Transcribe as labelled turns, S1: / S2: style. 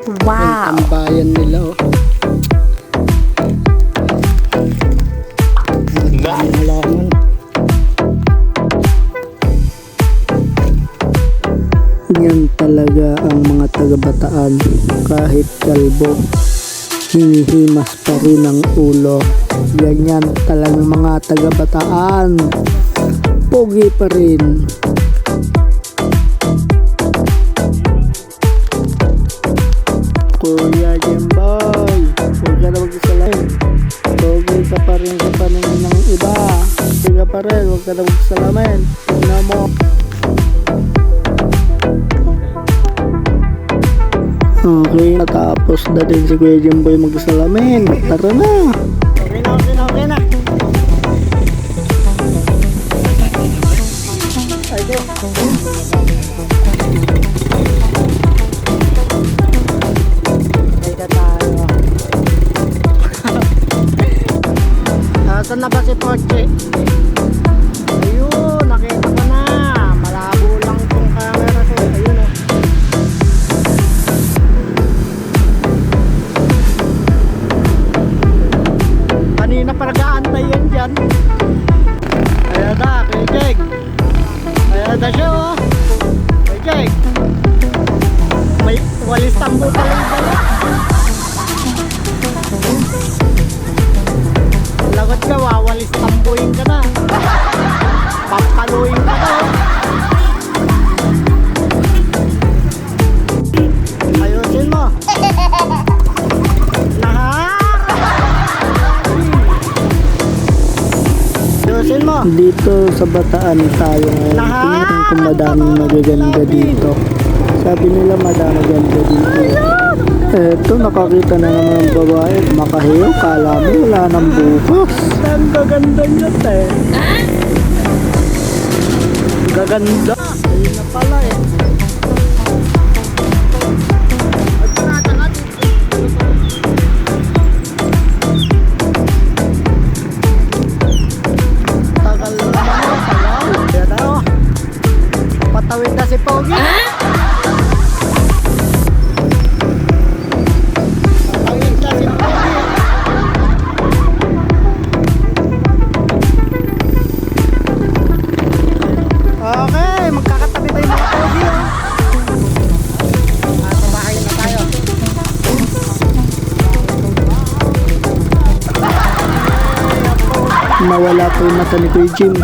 S1: Wow!
S2: Ang bayan nila, oh. Ang halaman. Yan talaga ang mga taga-Bataan. Kahit kalbo, hinihimas pa rin ang ulo. Ganyan talagang mga taga-Bataan. Pogi pa rin. Kuya Jemboy, huwag ka na magsalamin. Pogi ka pa rin sa paningin ng iba. Pogi ka pa rin, huwag ka na magsalamin. Tingnan mo. Okay, natapos na din si Kuya Jemboy magsalamin. Tara na. Okay na, okay na, okay na. Saan na ba si Poche? Ayun, nakita ko na. Malabo lang tong camera ko. Ayun, oh. Kanina pa nag-aantay yan dyan. Ayan na, Kuya Jeg. Ayan na siya, oh. Kuya Jeg. May walis tambo pala yung dala. Lagot ka, wawalis tambuhin ka na. Papaluin ka na. Ayusin mo. Ayusin mo. Dito sa Bataan tayo ngayon. Tingnan kung madaming magaganda dito. Sabi nila madaming ganda dito. Eto, nakakita na naman ng babae. Makahiyo, kala mo wala nang bukas. Ang gaganda niya, te. Gaganda. Ayun na pala, eh. Tagal na naman, salaw. Yan na, oh. Patawid na si Pogi. Okay, magkakatabi tayo mga Pogi, oh. Sa bahay na tayo. Nawala po yung mata ni Kuya Jim.